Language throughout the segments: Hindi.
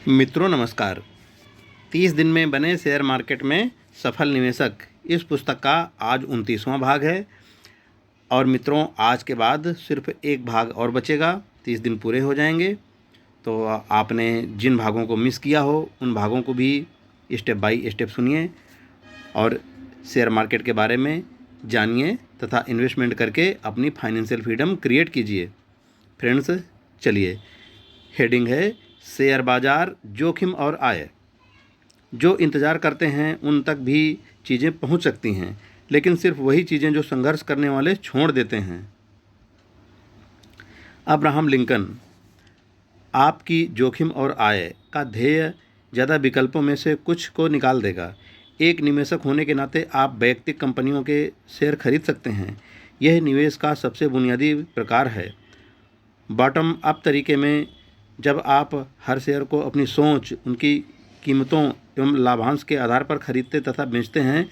मित्रों नमस्कार। 30 दिन में बने शेयर मार्केट में सफल निवेशक, इस पुस्तक का आज 29वां भाग है। और मित्रों, आज के बाद सिर्फ एक भाग और बचेगा, 30 दिन पूरे हो जाएंगे। तो आपने जिन भागों को मिस किया हो उन भागों को भी स्टेप बाय स्टेप सुनिए और शेयर मार्केट के बारे में जानिए तथा इन्वेस्टमेंट करके अपनी फाइनेंशियल फ्रीडम क्रिएट कीजिए। फ्रेंड्स, चलिए, हेडिंग है शेयर बाजार जोखिम और आय। जो इंतज़ार करते हैं उन तक भी चीज़ें पहुंच सकती हैं, लेकिन सिर्फ वही चीज़ें जो संघर्ष करने वाले छोड़ देते हैं। Abraham Lincoln. आपकी जोखिम और आय का ध्येय ज़्यादा विकल्पों में से कुछ को निकाल देगा। एक निवेशक होने के नाते आप वैयक्तिक कंपनियों के शेयर खरीद सकते हैं। यह निवेश का सबसे बुनियादी प्रकार है। बॉटम अप तरीके में जब आप हर शेयर को अपनी सोच, उनकी कीमतों एवं लाभांश के आधार पर खरीदते तथा बेचते हैं,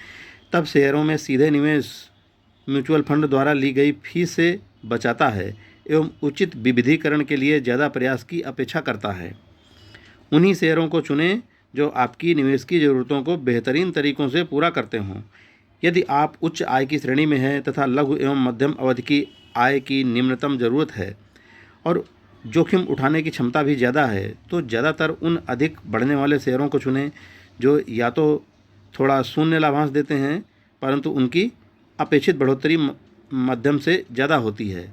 तब शेयरों में सीधे निवेश म्यूचुअल फंड द्वारा ली गई फीस से बचाता है एवं उचित विविधीकरण के लिए ज़्यादा प्रयास की अपेक्षा करता है। उन्हीं शेयरों को चुनें जो आपकी निवेश की ज़रूरतों को बेहतरीन तरीक़ों से पूरा करते हों। यदि आप उच्च आय की श्रेणी में हैं तथा लघु एवं मध्यम अवधि की आय की निम्नतम ज़रूरत है और जोखिम उठाने की क्षमता भी ज़्यादा है, तो ज़्यादातर उन अधिक बढ़ने वाले शेयरों को चुनें जो या तो थोड़ा शून्य लाभांश देते हैं, परंतु उनकी अपेक्षित बढ़ोतरी मध्यम से ज़्यादा होती है।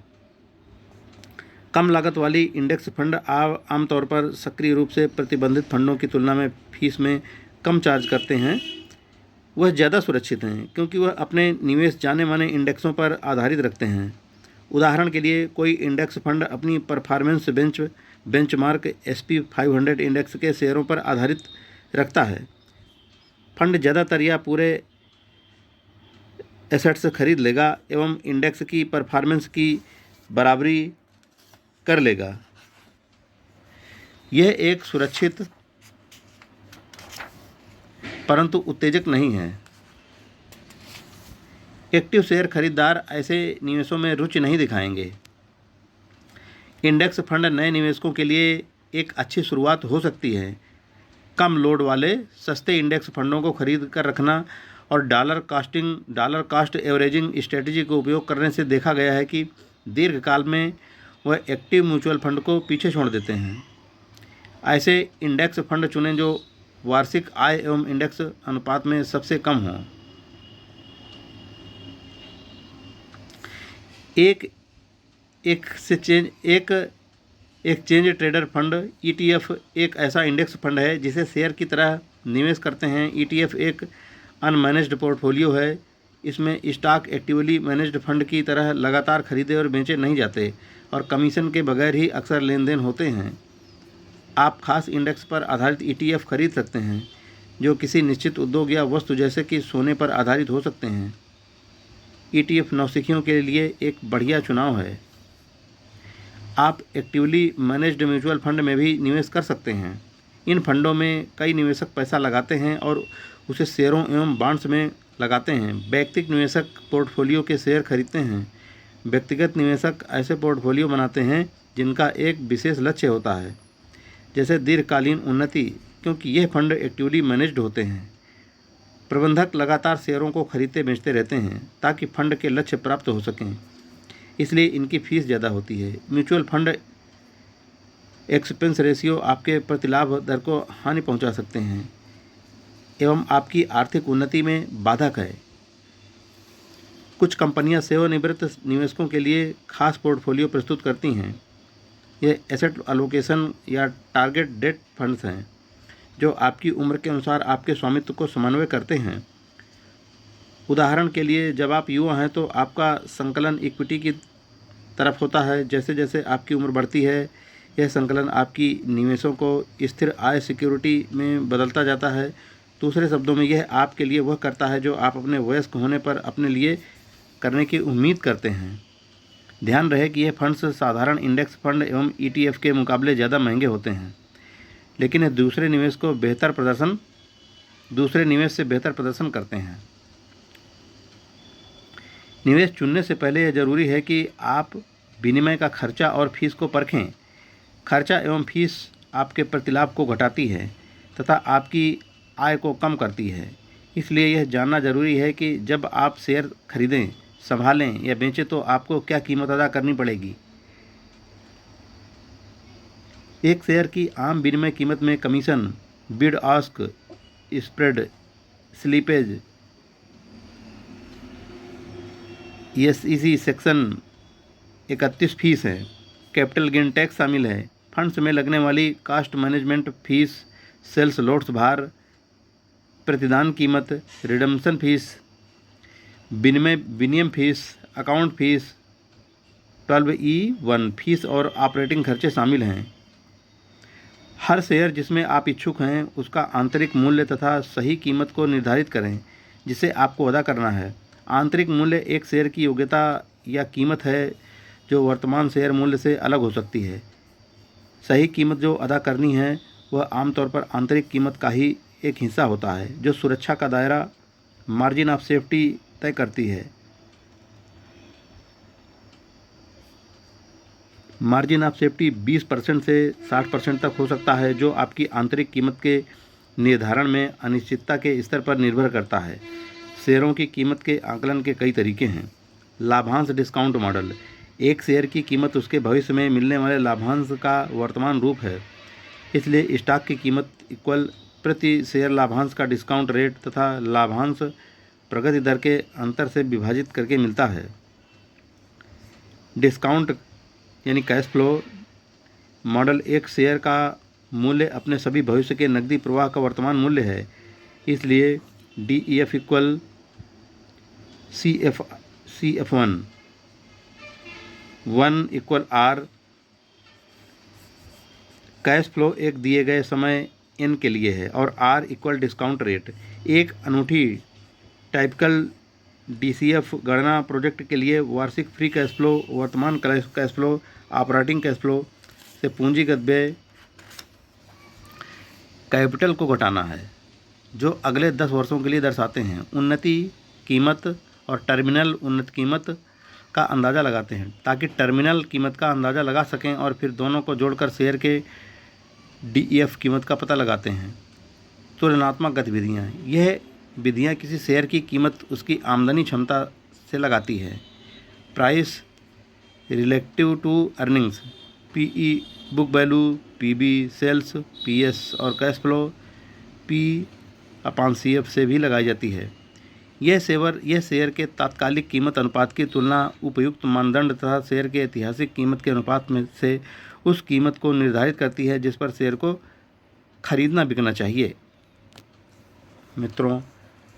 कम लागत वाली इंडेक्स फंड आमतौर पर सक्रिय रूप से प्रतिबंधित फंडों की तुलना में फीस में कम चार्ज करते हैं। वह ज़्यादा सुरक्षित हैं क्योंकि वह अपने निवेश जाने माने इंडेक्सों पर आधारित रखते हैं। उदाहरण के लिए, कोई इंडेक्स फंड अपनी परफॉर्मेंस बेंचमार्क SP 500 इंडेक्स के शेयरों पर आधारित रखता है। फंड ज़्यादातर या पूरे एसेट्स खरीद लेगा एवं इंडेक्स की परफॉर्मेंस की बराबरी कर लेगा। यह एक सुरक्षित परंतु उत्तेजक नहीं है। एक्टिव शेयर खरीदार ऐसे निवेशों में रुचि नहीं दिखाएंगे। इंडेक्स फंड नए निवेशकों के लिए एक अच्छी शुरुआत हो सकती है। कम लोड वाले सस्ते इंडेक्स फंडों को खरीद कर रखना और डॉलर कास्ट एवरेजिंग स्ट्रेटजी को उपयोग करने से देखा गया है कि दीर्घकाल में वह एक्टिव म्यूचुअल फंड को पीछे छोड़ देते हैं। ऐसे इंडेक्स फंड चुनें जो वार्षिक आय एवं इंडेक्स अनुपात में सबसे कम हों। एक एक्सचेंज ट्रेडेड फंड ETF एक ऐसा इंडेक्स फंड है जिसे शेयर की तरह निवेश करते हैं। ETF एक अनमैनेज्ड पोर्टफोलियो है। इसमें स्टॉक एक्टिवली मैनेज्ड फंड की तरह लगातार खरीदे और बेचे नहीं जाते और कमीशन के बगैर ही अक्सर लेन देन होते हैं। आप खास इंडेक्स पर आधारित ETF खरीद सकते हैं जो किसी निश्चित उद्योग या वस्तु जैसे कि सोने पर आधारित हो सकते हैं। ETF नौसिखियों के लिए एक बढ़िया चुनाव है। आप एक्टिवली मैनेज्ड म्यूचुअल फंड में भी निवेश कर सकते हैं। इन फंडों में कई निवेशक पैसा लगाते हैं और उसे शेयरों एवं बॉन्ड्स में लगाते हैं। व्यक्तिगत निवेशक पोर्टफोलियो के शेयर खरीदते हैं। व्यक्तिगत निवेशक ऐसे पोर्टफोलियो बनाते हैं जिनका एक विशेष लक्ष्य होता है, जैसे दीर्घकालीन उन्नति, क्योंकि यह फंड एक्टिवली मैनेज्ड होते हैं। प्रबंधक लगातार शेयरों को खरीदते बेचते रहते हैं ताकि फंड के लक्ष्य प्राप्त हो सकें, इसलिए इनकी फीस ज़्यादा होती है। म्यूचुअल फंड एक्सपेंस रेशियो आपके प्रतिलाभ दर को हानि पहुंचा सकते हैं एवं आपकी आर्थिक उन्नति में बाधक है। कुछ कंपनियां सेवानिवृत्त निवेशकों के लिए खास पोर्टफोलियो प्रस्तुत करती हैं। ये एसेट एलोकेशन या टारगेट डेट फंड्स हैं जो आपकी उम्र के अनुसार आपके स्वामित्व को समन्वय करते हैं। उदाहरण के लिए, जब आप युवा हैं तो आपका संकलन इक्विटी की तरफ होता है। जैसे जैसे आपकी उम्र बढ़ती है, यह संकलन आपकी निवेशों को स्थिर आय सिक्योरिटी में बदलता जाता है। दूसरे शब्दों में, यह आपके लिए वह करता है जो आप अपने वयस्क होने पर अपने लिए करने की उम्मीद करते हैं। ध्यान रहे कि यह फंड्स साधारण इंडेक्स फंड एवं ETF के मुकाबले ज़्यादा महंगे होते हैं, लेकिन यह दूसरे निवेश से बेहतर प्रदर्शन करते हैं। निवेश चुनने से पहले यह जरूरी है कि आप विनिमय का खर्चा और फीस को परखें। खर्चा एवं फीस आपके प्रतिलाभ को घटाती है तथा आपकी आय को कम करती है। इसलिए यह जानना जरूरी है कि जब आप शेयर खरीदें, संभालें या बेचें तो आपको क्या कीमत अदा करनी पड़ेगी। एक शेयर की आम विनिमय कीमत में commission, bid ask spread, slippage, SEC section 31 fees है, कैपिटल गेन टैक्स शामिल है, फंड्स में लगने वाली cost management fees, sales loads भार, प्रतिदान कीमत, रिडम्पशन फीस, विनिमय fees, account fees, 12E1 fees और ऑपरेटिंग खर्चे शामिल हैं। हर शेयर जिसमें आप इच्छुक हैं उसका आंतरिक मूल्य तथा सही कीमत को निर्धारित करें जिसे आपको अदा करना है। आंतरिक मूल्य एक शेयर की योग्यता या कीमत है जो वर्तमान शेयर मूल्य से अलग हो सकती है। सही कीमत जो अदा करनी है वह आमतौर पर आंतरिक कीमत का ही एक हिस्सा होता है जो सुरक्षा का दायरा, मार्जिन ऑफ सेफ्टी तय करती है। मार्जिन ऑफ सेफ्टी 20% से 60% तक हो सकता है जो आपकी आंतरिक कीमत के निर्धारण में अनिश्चितता के स्तर पर निर्भर करता है। शेयरों की कीमत के आकलन के कई तरीके हैं। लाभांश डिस्काउंट मॉडल। एक शेयर की कीमत उसके भविष्य में मिलने वाले लाभांश का वर्तमान रूप है, इसलिए स्टॉक की कीमत इक्वल प्रति शेयर लाभांश का डिस्काउंट रेट तथा लाभांश प्रगति दर के अंतर से विभाजित करके मिलता है। डिस्काउंट यानी कैश फ्लो मॉडल। एक शेयर का मूल्य अपने सभी भविष्य के नकदी प्रवाह का वर्तमान मूल्य है, इसलिए DEF equal CF1 1 equal R। Cash flow एक दिए गए समय N के लिए है और R इक्वल डिस्काउंट रेट। एक अनूठी टाइपिकल DCF गणना प्रोजेक्ट के लिए वार्षिक फ्री कैश फ्लो, वर्तमान cash flow, operating cash flow से पूंजीगत व्यय कैपिटल को घटाना है जो अगले 10 वर्षों के लिए दर्शाते हैं। उन्नति कीमत और टर्मिनल उन्नत कीमत का अंदाज़ा लगाते हैं ताकि टर्मिनल कीमत का अंदाज़ा लगा सकें और फिर दोनों को जोड़कर शेयर के DEF कीमत का पता लगाते हैं। तुलनात्मक गतिविधियाँ। यह विधियाँ किसी शेयर की कीमत उसकी आमदनी क्षमता से लगाती है। Price relative to earnings, PE book value, PB sales, PS और कैश फ्लो P/CF से भी लगाई जाती है। यह शेयर के तात्कालिक कीमत अनुपात की तुलना उपयुक्त मानदंड तथा शेयर के ऐतिहासिक कीमत के अनुपात में से उस कीमत को निर्धारित करती है जिस पर शेयर को खरीदना बिकना चाहिए। मित्रों,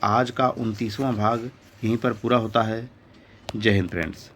आज का 29वां भाग यहीं पर पूरा होता है। जय हिंद फ्रेंड्स।